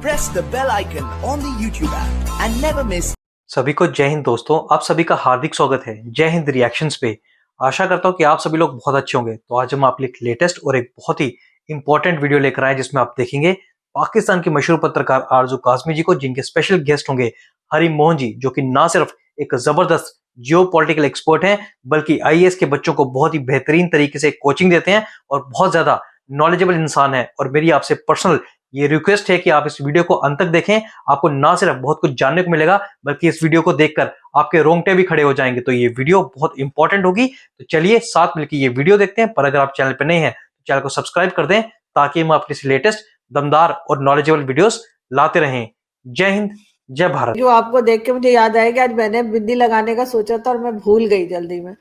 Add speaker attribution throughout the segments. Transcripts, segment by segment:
Speaker 1: press the bell icon on the YouTube app and never miss.
Speaker 2: सभी को जय हिंद दोस्तों, आप सभी का हार्दिक स्वागत है जय हिंद रिएक्शंस पे। आशा करता हूँ कि आप सभी लोग बहुत अच्छे होंगे। तो आज हम आपके लिए लेटेस्ट और एक बहुत ही इंपॉर्टेंट वीडियो लेकर आए जिसमें आप देखेंगे पाकिस्तान के मशहूर पत्रकार आरजू काज़मी जी को, जिनके स्पेशल गेस्ट होंगे हरी मोहन जी, जो कि ना सिर्फ एक जबरदस्त जियो पॉलिटिकल एक्सपर्ट हैं बल्कि आईएएस के बच्चों को बहुत ही बेहतरीन तरीके से कोचिंग देते हैं और बहुत ज्यादा नॉलेजेबल इंसान है। और मेरी आपसे पर्सनल ये रिक्वेस्ट है कि आप इस वीडियो को अंत तक देखें। आपको ना सिर्फ बहुत कुछ जानने को मिलेगा बल्कि इस वीडियो को देखकर आपके रोंगटे भी खड़े हो जाएंगे। तो ये वीडियो बहुत इंपॉर्टेंट होगी। तो चलिए साथ मिलकर ये वीडियो देखते हैं। पर अगर आप चैनल पर नए हैं तो चैनल को सब्सक्राइब कर दें ताकि हम आपके लेटेस्ट दमदार और नॉलेजेबल वीडियोस लाते रहें। जय हिंद, जय भारत।
Speaker 3: जो आपको देख के मुझे याद आया कि आज मैंने बिंदी लगाने का सोचा था और मैं भूल गई जल्दी में।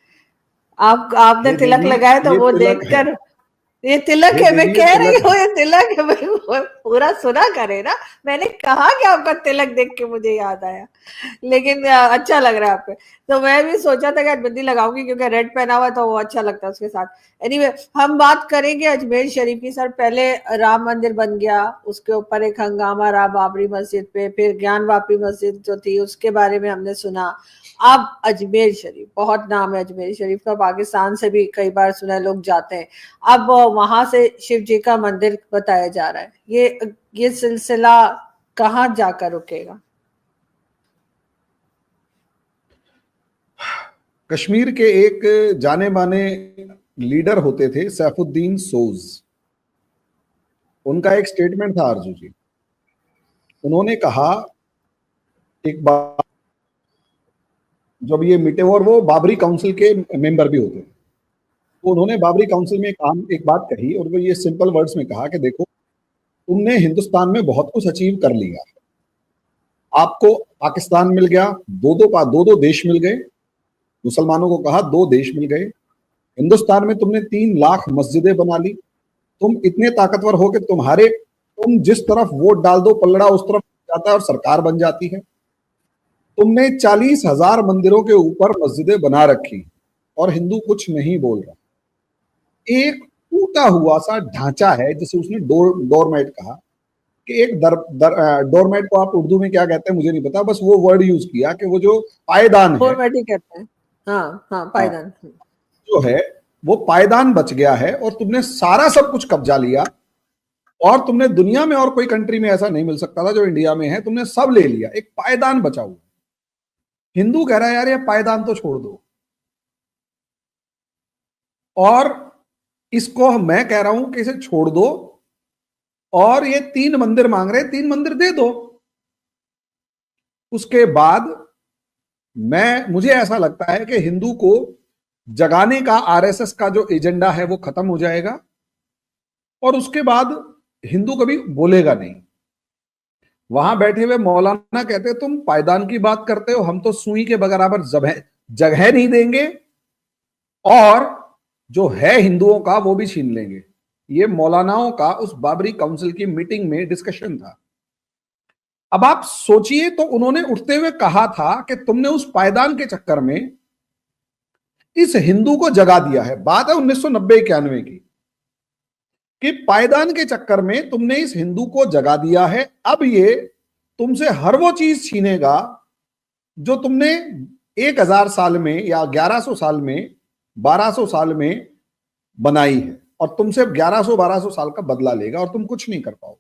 Speaker 3: आपने तिलक लगाया तो वो देखकर ये तिलक है, मैं कह रही हूँ ये तिलक है भाई, पूरा सुना करे ना। मैंने कहा कि आपका तिलक देख के मुझे याद आया, लेकिन अच्छा लग रहा है आप पे। तो मैं भी सोचा था कि आज बिंदी लगाऊंगी क्योंकि रेड पहना हुआ था, वो अच्छा लगता है उसके साथ। एनीवे हम बात करेंगे अजमेर शरीफ की। सर पहले राम मंदिर बन गया, उसके ऊपर एक हंगामा रहा बाबरी मस्जिद पे, फिर ज्ञान वापी मस्जिद जो थी उसके बारे में हमने सुना। अब अजमेर शरीफ, बहुत नाम है अजमेर शरीफ का, पाकिस्तान से भी कई बार सुना है लोग जाते हैं। अब वहां से शिव जी का मंदिर बताया जा रहा है। ये सिलसिला कहाँ जाकर रुकेगा?
Speaker 4: कश्मीर के एक जाने माने लीडर होते थे सैफुद्दीन सोज, उनका एक स्टेटमेंट था आरजू जी। उन्होंने कहा एक बार जब ये मिटे, और वो बाबरी काउंसिल के मेंबर भी होते थे, तो उन्होंने बाबरी काउंसिल में एक बात कही और वो ये सिंपल वर्ड्स में कहा कि देखो तुमने हिंदुस्तान में बहुत कुछ अचीव कर लिया, आपको पाकिस्तान मिल गया, दो देश मिल गए, मुसलमानों को कहा 2 देश मिल गए, हिंदुस्तान में तुमने 3 लाख मस्जिदें बना ली, तुम इतने ताकतवर हो कि तुम जिस तरफ वोट डाल दो पल्लड़ा उस तरफ जाता है और सरकार बन जाती है। तुमने 40,000 मंदिरों के ऊपर मस्जिदें बना रखी और हिंदू कुछ नहीं बोल रहा। एक टूटा हुआ सा ढांचा है जिसे उसने डोरमेट कहा कि एक डोरमेट को आप उर्दू में क्या कहते हैं मुझे नहीं पता, बस वो वर्ड यूज किया कि वो जो पायदान है,
Speaker 3: डोरमेट ही कहते हैं। हाँ पायदान
Speaker 4: जो है वो पायदान बच गया है और तुमने सारा सब कुछ कब्जा लिया। और तुमने दुनिया में और कोई कंट्री में ऐसा नहीं मिल सकता था जो इंडिया में है, तुमने सब ले लिया, एक पायदान बचा हुआ। हिंदू कह रहा है यार ये पायदान तो छोड़ दो, और इसको मैं कह रहा हूं कि इसे छोड़ दो और ये 3 मंदिर मांग रहे, 3 मंदिर दे दो। उसके बाद मुझे ऐसा लगता है कि हिंदू को जगाने का आरएसएस का जो एजेंडा है वो खत्म हो जाएगा और उसके बाद हिंदू कभी बोलेगा नहीं। वहां बैठे हुए मौलाना कहते तुम पायदान की बात करते हो, हम तो सुई के बराबर जगह नहीं देंगे और जो है हिंदुओं का वो भी छीन लेंगे। ये मौलानाओं का उस बाबरी काउंसिल की मीटिंग में डिस्कशन था। अब आप सोचिए, तो उन्होंने उठते हुए कहा था कि तुमने उस पायदान के चक्कर में इस हिंदू को जगा दिया है। बात है 1990-91 की, कि पायदान के चक्कर में तुमने इस हिंदू को जगा दिया है। अब ये तुमसे हर वो चीज छीनेगा जो तुमने 1000 साल में या 1100 साल में 1200 साल में बनाई है, और तुमसे 1100-1200 साल का बदला लेगा और तुम कुछ नहीं कर पाओगे।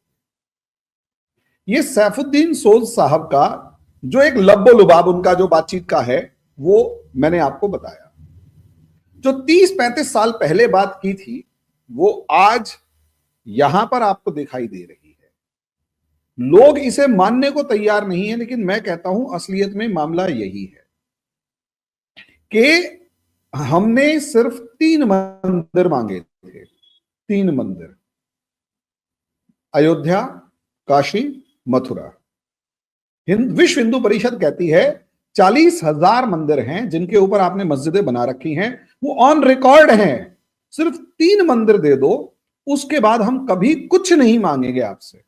Speaker 4: ये सैफुद्दीन सोज साहब का जो एक लब्बो लुबाब उनका जो बातचीत का है वो मैंने आपको बताया। जो 30-35 साल पहले बात की थी वो आज यहां पर आपको दिखाई दे रही है। लोग इसे मानने को तैयार नहीं है, लेकिन मैं कहता हूं असलियत में मामला यही है कि हमने सिर्फ 3 मंदिर मांगे थे, 3 मंदिर, अयोध्या, काशी, मथुरा। विश्व हिंदू परिषद कहती है 40,000 मंदिर हैं जिनके ऊपर आपने मस्जिदें बना रखी हैं, वो ऑन रिकॉर्ड हैं। सिर्फ 3 मंदिर दे दो, उसके बाद हम कभी कुछ नहीं मांगेंगे आपसे।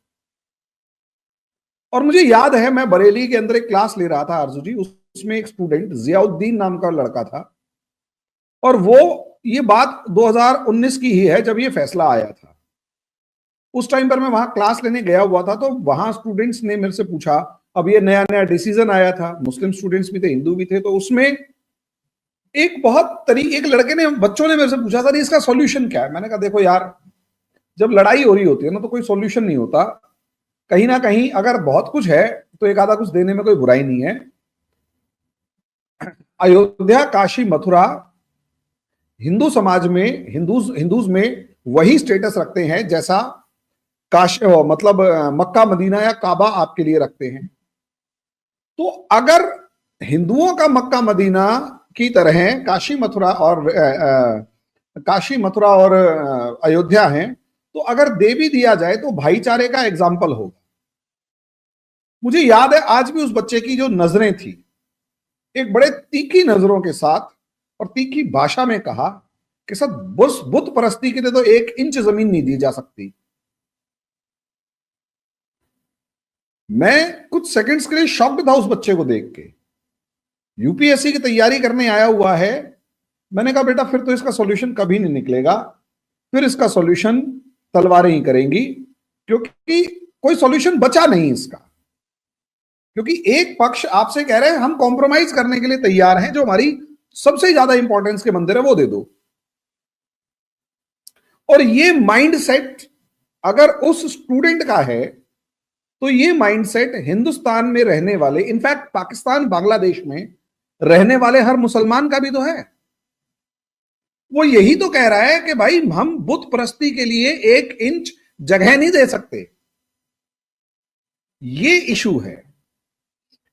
Speaker 4: और मुझे याद है मैं बरेली के अंदर एक क्लास ले रहा था आरजू जी, उसमें एक स्टूडेंट जियाउद्दीन नाम का लड़का था, और वो ये बात 2019 की ही है जब ये फैसला आया था। उस टाइम पर मैं वहां क्लास लेने गया हुआ था, तो वहां स्टूडेंट्स ने मेरे से पूछा, अब ये नया नया डिसीजन आया था, मुस्लिम स्टूडेंट्स भी थे, हिंदू भी थे, तो उसमें एक लड़के ने, बच्चों ने मेरे से पूछा, सर इसका सॉल्यूशन क्या है? मैंने कहा देखो यार, जब लड़ाई हो रही होती है ना तो कोई सॉल्यूशन नहीं होता, कहीं ना कहीं अगर बहुत कुछ है तो एक आधा कुछ देने में कोई बुराई नहीं है। अयोध्या, काशी, मथुरा हिंदू समाज में, हिंदूज में वही स्टेटस रखते हैं जैसा काशी, मतलब मक्का, मदीना या काबा आपके लिए रखते हैं। तो अगर हिंदुओं का मक्का मदीना की तरह काशी मथुरा और अयोध्या है, तो अगर दे भी दिया जाए तो भाईचारे का एग्जाम्पल होगा। मुझे याद है आज भी उस बच्चे की जो नजरें थी, एक बड़े तीखी नजरों के साथ और तीखी भाषा में कहा कि सर बुत परस्ती के लिए तो 1 इंच जमीन नहीं दी जा सकती। मैं कुछ सेकंड्स के लिए शॉक्ड था उस बच्चे को देख के। यूपीएससी की तैयारी करने आया हुआ है। मैंने कहा बेटा फिर तो इसका सॉल्यूशन कभी नहीं निकलेगा, फिर इसका सॉल्यूशन तलवारें ही करेंगी, क्योंकि कोई सॉल्यूशन बचा नहीं इसका। क्योंकि एक पक्ष आपसे कह रहे हैं हम कॉम्प्रोमाइज करने के लिए तैयार हैं, जो हमारी सबसे ज्यादा इंपॉर्टेंस के मंदिर है वो दे दो। और ये माइंडसेट अगर उस स्टूडेंट का है, तो ये माइंडसेट हिंदुस्तान में रहने वाले, इनफैक्ट पाकिस्तान, बांग्लादेश में रहने वाले हर मुसलमान का भी तो है। वो यही तो कह रहा है कि भाई हम बुत परस्ती के लिए 1 इंच जगह नहीं दे सकते। ये इशू है,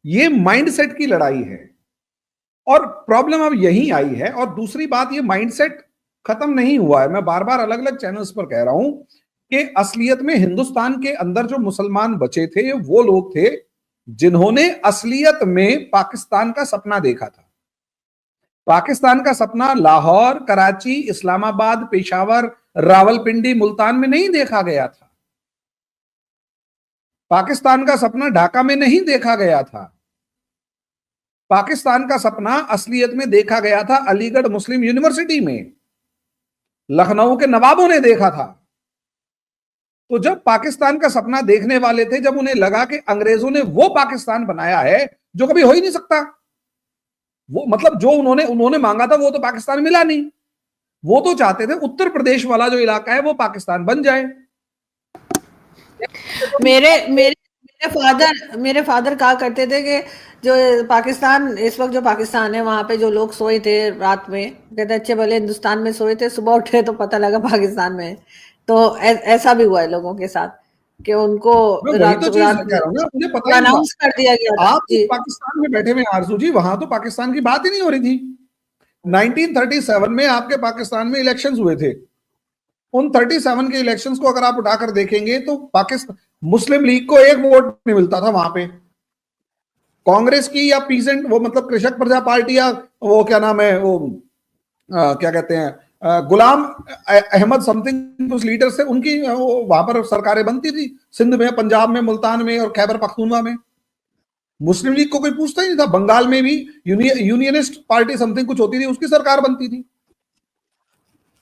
Speaker 4: ये माइंडसेट की लड़ाई है, और प्रॉब्लम अब यही आई है। और दूसरी बात, ये माइंडसेट खत्म नहीं हुआ है। मैं बार बार अलग अलग चैनल्स पर कह रहा हूं कि असलियत में हिंदुस्तान के अंदर जो मुसलमान बचे थे वो लोग थे जिन्होंने असलियत में पाकिस्तान का सपना देखा था। पाकिस्तान का सपना लाहौर, कराची, इस्लामाबाद, पेशावर, रावलपिंडी, मुल्तान में नहीं देखा गया था। पाकिस्तान का सपना ढाका में नहीं देखा गया था। पाकिस्तान का सपना असलियत में देखा गया था अलीगढ़ मुस्लिम यूनिवर्सिटी में, लखनऊ के नवाबों ने देखा था। तो जब पाकिस्तान का सपना देखने वाले थे, जब उन्हें लगा कि अंग्रेजों ने वो पाकिस्तान बनाया है जो कभी हो ही नहीं सकता, वो मतलब जो उन्होंने मांगा था वो तो पाकिस्तान मिला नहीं। वो तो चाहते थे उत्तर प्रदेश वाला जो इलाका है वो पाकिस्तान बन जाए।
Speaker 3: मेरे फादर कहा करते थे कि जो पाकिस्तान, इस वक्त जो पाकिस्तान है वहां पे जो लोग सोए थे रात में, कहते अच्छे भले हिंदुस्तान में सोए थे, सुबह उठे तो पता लगा पाकिस्तान में। तो ऐसा भी हुआ है लोगों के साथ कि उनको
Speaker 4: रात उन्हें पता
Speaker 3: अनाउंस कर दिया गया था।
Speaker 4: आप पाकिस्तान में बैठे हुए आरजू जी, वहां तो पाकिस्तान की बात ही नहीं हो रही थी। 1937 में आपके पाकिस्तान में इलेक्शंस हुए थे। उन 37 के इलेक्शंस को अगर आप उठाकर देखेंगे तो पाकिस्तान, मुस्लिम लीग को 1 वोट नहीं मिलता था वहां पे। कांग्रेस की या पीसेंट, वो मतलब कृषक प्रजा पार्टी, या वो क्या नाम है वो क्या कहते हैं, गुलाम अहमद समथिंग उस लीडर से, उनकी वहां पर सरकारें बनती थी, सिंध में, पंजाब में, मुल्तान में और खैबर पख्तूनवा में। मुस्लिम लीग को कोई पूछता ही नहीं था। बंगाल में भी यूनियनिस्ट पार्टी समथिंग कुछ होती थी, उसकी सरकार बनती थी।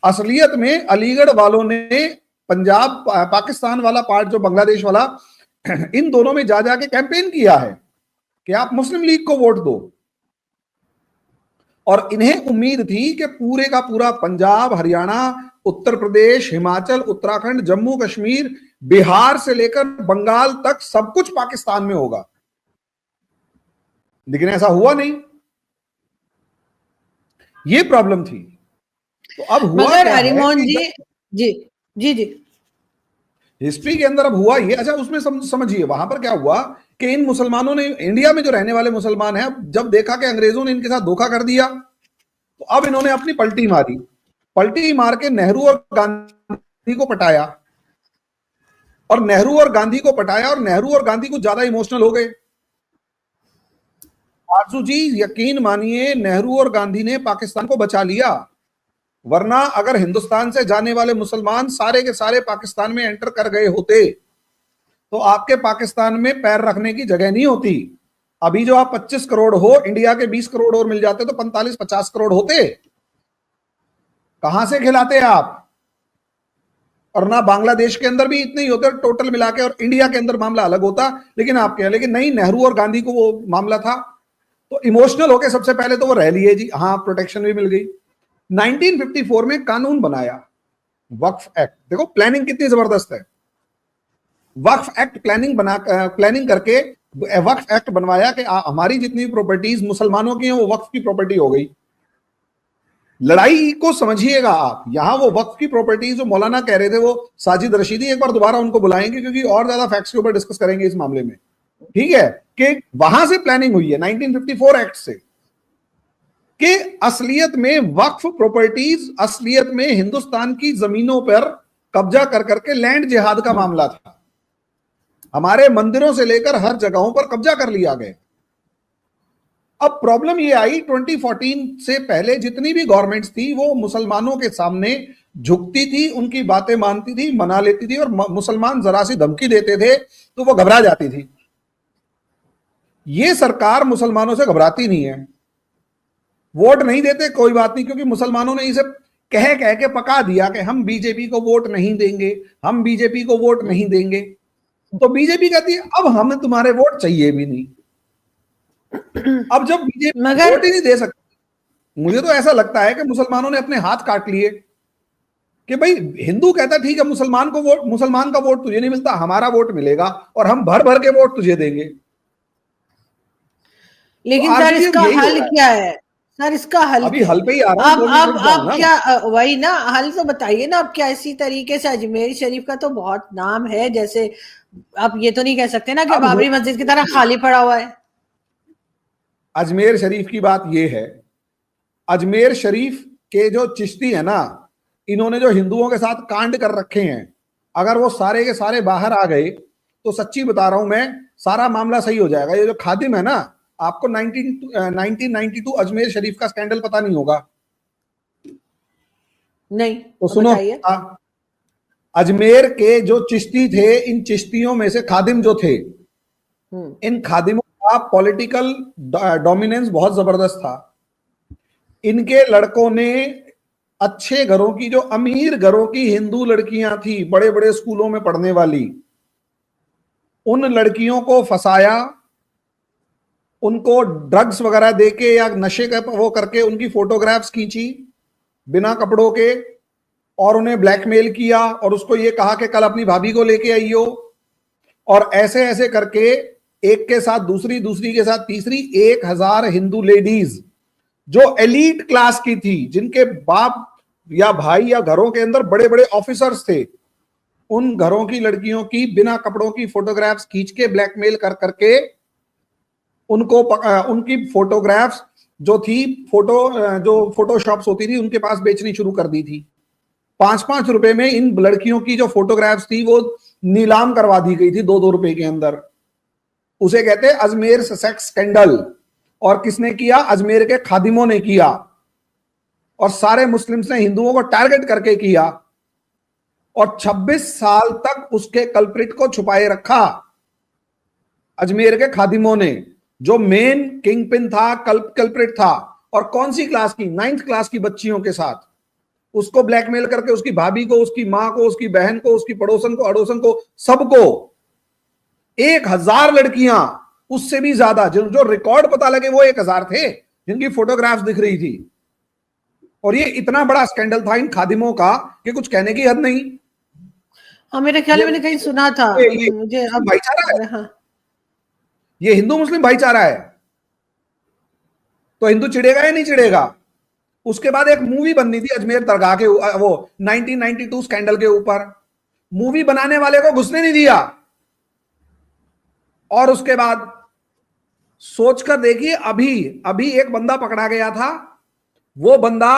Speaker 4: असलियत में अलीगढ़ वालों ने पंजाब, पाकिस्तान वाला पार्ट जो बांग्लादेश वाला, इन दोनों में जा जाके कैंपेन किया है कि आप मुस्लिम लीग को वोट दो। और इन्हें उम्मीद थी कि पूरे का पूरा पंजाब, हरियाणा, उत्तर प्रदेश, हिमाचल, उत्तराखंड, जम्मू कश्मीर, बिहार से लेकर बंगाल तक सब कुछ पाकिस्तान में होगा। लेकिन ऐसा हुआ नहीं। ये प्रॉब्लम थी। तो अब हुआ
Speaker 3: मगर
Speaker 4: क्या
Speaker 3: हरिमोहन जी जी
Speaker 4: हिस्ट्री के अंदर अब हुआ ये, अच्छा उसमें समझिए वहां पर क्या हुआ कि इन मुसलमानों ने, इंडिया में जो रहने वाले मुसलमान हैं, जब देखा कि अंग्रेजों ने इनके साथ धोखा कर दिया, तो अब इन्होंने अपनी पलटी मारी। पलटी मार के नेहरू और गांधी को पटाया, और नेहरू और गांधी को ज्यादा इमोशनल हो गए। आरजू जी यकीन मानिए, नेहरू और गांधी ने पाकिस्तान को बचा लिया, वरना अगर हिंदुस्तान से जाने वाले मुसलमान सारे के सारे पाकिस्तान में एंटर कर गए होते तो आपके पाकिस्तान में पैर रखने की जगह नहीं होती। अभी जो आप 25 करोड़ हो, इंडिया के 20 करोड़ और मिल जाते तो 45-50 करोड़ होते। कहां से खिलाते आप? और ना बांग्लादेश के अंदर भी इतने ही होते, टोटल मिला के, और इंडिया के अंदर मामला अलग होता, लेकिन आपके यहाँ, लेकिन नहीं, नेहरू और गांधी को वो मामला था, तो इमोशनल होके सबसे पहले तो वो रह लिए जी, हाँ प्रोटेक्शन भी मिल गई। 1954 में कानून बनाया, वक्फ एक्ट। देखो प्लानिंग कितनी जबरदस्त है। वक्फ एक्ट प्लानिंग करके वक्फ एक्ट बनवाया कि हमारी जितनी प्रॉपर्टीज मुसलमानों की हैं वो वक्फ की प्रॉपर्टी हो गई। लड़ाई को समझिएगा आप, यहां वो वक्फ की प्रॉपर्टीज जो मौलाना कह रहे थे, वो साजिद रशीदी, एक बार दोबारा उनको बुलाएंगे क्योंकि और ज्यादा फैक्ट्स के ऊपर डिस्कस करेंगे इस मामले में, ठीक है, कि वहां से प्लानिंग हुई है 1954 एक्ट से, कि असलियत में वक्फ प्रॉपर्टीज असलियत में हिंदुस्तान की जमीनों पर कब्जा कर करके लैंड जिहाद का मामला था। हमारे मंदिरों से लेकर हर जगहों पर कब्जा कर लिया गया। अब प्रॉब्लम ये आई 2014 से पहले जितनी भी गवर्नमेंट्स थी वो मुसलमानों के सामने झुकती थी, उनकी बातें मानती थी, मना लेती थी, और मुसलमान जरा सी धमकी देते थे तो वो घबरा जाती थी। ये सरकार मुसलमानों से घबराती नहीं है, वोट नहीं देते कोई बात नहीं, क्योंकि मुसलमानों ने इसे कह कह के पका दिया कि हम बीजेपी को वोट नहीं देंगे, हम बीजेपी को वोट नहीं देंगे। तो बीजेपी कहती है अब हमें तुम्हारे वोट चाहिए भी नहीं। अब जब बीजेपी वोट ही नहीं दे सकती, मुझे तो ऐसा लगता है कि मुसलमानों ने अपने हाथ काट लिए कि भाई हिंदू कहता ठीक है, मुसलमान का वोट तुझे नहीं मिलता, हमारा वोट मिलेगा और हम भर भर के वोट तुझे देंगे।
Speaker 3: लेकिन
Speaker 4: तो
Speaker 3: सर इसका हल क्या है? सर इसका हल
Speaker 4: अभी हल पे ही आ रहा हूं।
Speaker 3: अब क्या, वही ना, हल तो बताइए ना। अब क्या इसी तरीके से अजमेर शरीफ का तो बहुत नाम है, जैसे आप ये तो नहीं कह सकते ना कि बाबरी मस्जिद की तरह खाली पड़ा हुआ है।
Speaker 4: अजमेर शरीफ की बात यह है, अजमेर शरीफ के जो चिश्ती है ना, इन्होंने जो हिंदुओं के साथ कांड कर रखे हैं, अगर वो सारे के सारे बाहर आ गए तो सच्ची बता रहा हूं मैं, सारा मामला सही हो जाएगा। ये जो खादिम है ना, आपको 1992 अजमेर शरीफ का स्कैंडल पता नहीं होगा?
Speaker 3: नहीं
Speaker 4: तो सुनो, अजमेर के जो चिश्ती थे, इन चिश्तियों में से खादिम जो थे, इन खादिमों का पॉलिटिकल डोमिनेंस बहुत जबरदस्त था। इनके लड़कों ने अच्छे घरों की, जो अमीर घरों की हिंदू लड़कियां थी, बड़े बड़े स्कूलों में पढ़ने वाली, उन लड़कियों को फंसाया, उनको ड्रग्स वगैरह देके या नशे का वो करके उनकी फोटोग्राफ्स खींची बिना कपड़ों के, और उन्हें ब्लैकमेल किया, और उसको ये कहा कि कल अपनी भाभी को लेके आइयो, और ऐसे ऐसे करके एक के साथ दूसरी, दूसरी के साथ तीसरी, 1000 हिंदू लेडीज जो एलीट क्लास की थी, जिनके बाप या भाई या घरों के अंदर बड़े बड़े ऑफिसर्स थे, उन घरों की लड़कियों की बिना कपड़ों की फोटोग्राफ्स खींच के ब्लैकमेल कर करके उनको उनकी फोटोग्राफ्स जो थी, जो फोटोशॉप्स होती थी, उनके पास बेचनी शुरू कर दी थी। 5-5 रुपए में इन लड़कियों की जो फोटोग्राफ्स थी वो नीलाम करवा दी गई थी 2-2 रुपए के अंदर। उसे कहते हैं अजमेर सेक्स स्कैंडल। और किसने किया? अजमेर के खादिमों ने किया, और सारे मुस्लिम्स ने हिंदुओं को टारगेट करके किया, और 26 साल तक उसके कल्प्रिट को छुपाए रखा अजमेर के खादिमों ने। जो मेन किंग पिन था, कल्प्रिट था, और कौन सी क्लास की? 9th क्लास की बच्चियों के साथ उसको ब्लैकमेल करके, उसकी भाभी को, उसकी मां को, उसकी बहन को, उसकी पड़ोसन को, अड़ोसन को, सबको 1000 लड़कियां, उससे भी ज्यादा, जो रिकॉर्ड पता लगे वो 1000 थे जिनकी फोटोग्राफ्स दिख रही थी। और ये इतना बड़ा स्कैंडल था इन खादिमों का कि कुछ कहने की हद नहीं।
Speaker 3: हाँ, मेरे ख्याल में मैंने कहीं सुना था, मुझे अब
Speaker 4: भाईचारा है।
Speaker 3: हाँ।
Speaker 4: ये हिंदू मुस्लिम भाईचारा है, तो हिंदू चिढ़ेगा या नहीं चिढ़ेगा? उसके बाद एक मूवी बननी थी अजमेर दरगाह के, वो 1992 स्कैंडल के ऊपर। मूवी बनाने वाले को घुसने नहीं दिया, और उसके बाद सोचकर देखिए, अभी एक बंदा पकड़ा गया था, वो बंदा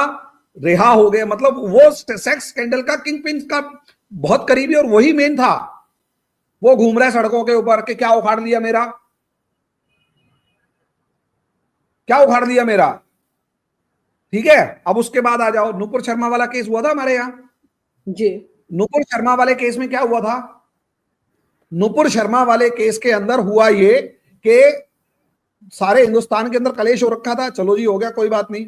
Speaker 4: रिहा हो गया। मतलब वो सेक्स स्कैंडल का किंग पिन का बहुत करीबी, और वही मेन था। वो घूम रहा है सड़कों के ऊपर कि क्या उखाड़ लिया मेरा, क्या उखाड़ लिया मेरा। ठीक है, अब उसके बाद आ जाओ, नुपुर शर्मा वाला केस हुआ था हमारे यहां
Speaker 3: जी।
Speaker 4: नुपुर शर्मा वाले केस में क्या हुआ था? नुपुर शर्मा वाले केस के अंदर हुआ ये कि सारे हिंदुस्तान के अंदर कलेश हो रखा था। चलो जी, हो गया, कोई बात नहीं।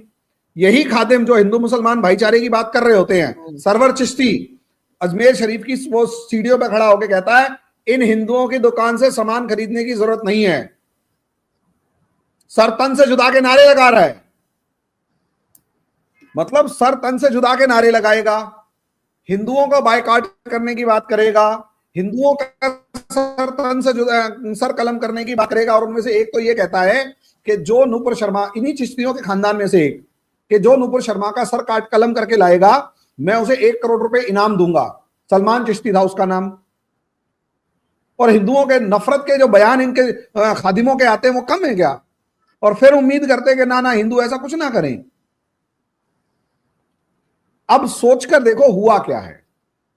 Speaker 4: यही खादिम जो हिंदू मुसलमान भाईचारे की बात कर रहे होते हैं, सरवर चिश्ती, अजमेर शरीफ की वो सीढ़ियों पे खड़ा होकर कहता है इन हिंदुओं की दुकान से सामान खरीदने की जरूरत नहीं है, सर तन से जुदा के नारे लगा रहा है। मतलब सर तन से जुदा के नारे लगाएगा, हिंदुओं को बायकॉट करने की बात करेगा, हिंदुओं का सर तन से जुदा सर कलम करने की बात करेगा। और उनमें से एक तो ये कहता है कि जो नूपुर शर्मा, इन्हीं चिश्तियों के खानदान में से एक, कि जो नूपुर शर्मा का सर काट कलम करके लाएगा मैं उसे 1 करोड़ रुपए इनाम दूंगा। सलमान चिश्ती था उसका नाम। और हिंदुओं के नफरत के जो बयान इनके खादिमों के आते हैं वो कम है क्या? और फिर उम्मीद करते हैं कि ना हिंदू ऐसा कुछ ना करें। अब सोचकर देखो हुआ क्या है।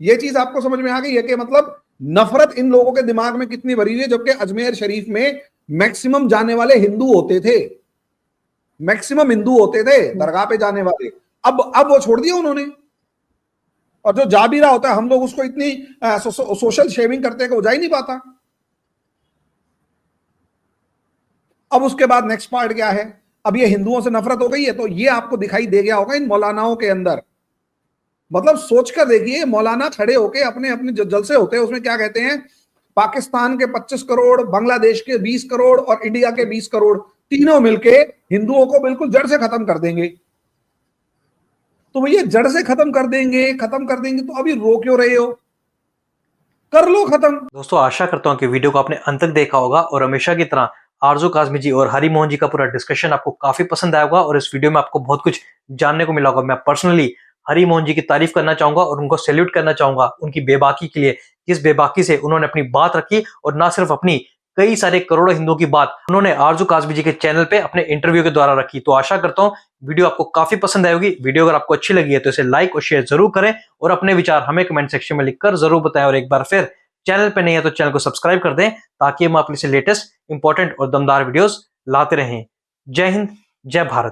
Speaker 4: यह चीज आपको समझ में आ गई है कि मतलब नफरत इन लोगों के दिमाग में कितनी भरी हुई है। जबकि अजमेर शरीफ में मैक्सिमम जाने वाले हिंदू होते थे, मैक्सिमम हिंदू होते थे दरगाह पे जाने वाले। अब वो छोड़ दिया उन्होंने। और जो जा भी रहा होता है हम लोग उसको इतनी सोशल शेविंग करते हैं कि वो जा ही नहीं पाता। अब उसके बाद नेक्स्ट पार्ट क्या है? अब ये हिंदुओं से नफरत हो गई है तो ये आपको दिखाई दे गया होगा इन मौलानाओं के अंदर। मतलब सोचकर देखिए, मौलाना खड़े होके अपने अपने जलसे होते हैं उसमें क्या कहते हैं, पाकिस्तान के 25 करोड़, बांग्लादेश के 20 करोड़ और इंडिया के 20 करोड़ तीनों मिलके हिंदुओं को बिल्कुल जड़ से खत्म कर देंगे। तो भैया जड़ से खत्म कर देंगे तो अभी रो क्यों रहे हो? कर लो खत्म।
Speaker 2: दोस्तों आशा करता हूं कि वीडियो को आपने अंत तक देखा होगा और हमेशा की तरह आरजू काजमी जी और हरी मोहन जी का पूरा डिस्कशन आपको काफी पसंद आया होगा और इस वीडियो में आपको बहुत कुछ जानने को मिला होगा। मैं पर्सनली हरी मोहन जी की तारीफ करना चाहूंगा और उनको सैल्यूट करना चाहूंगा उनकी बेबाकी के लिए। किस बेबाकी से उन्होंने अपनी बात रखी और ना सिर्फ अपनी, कई सारे करोड़ों हिंदुओं की बात उन्होंने आरजू काजमी जी के चैनल पे अपने इंटरव्यू के द्वारा रखी। तो आशा करता हूं वीडियो आपको काफी पसंद आएगी। वीडियो अगर आपको अच्छी लगी है तो इसे लाइक और शेयर जरूर करें और अपने विचार हमें कमेंट सेक्शन में लिखकर जरूर बताएं। और एक बार फिर चैनल पे नहीं है तो चैनल को सब्सक्राइब कर दें ताकि हम आपके लिए लेटेस्ट इंपॉर्टेंट और दमदार वीडियोस लाते रहें। जय हिंद, जय भारत।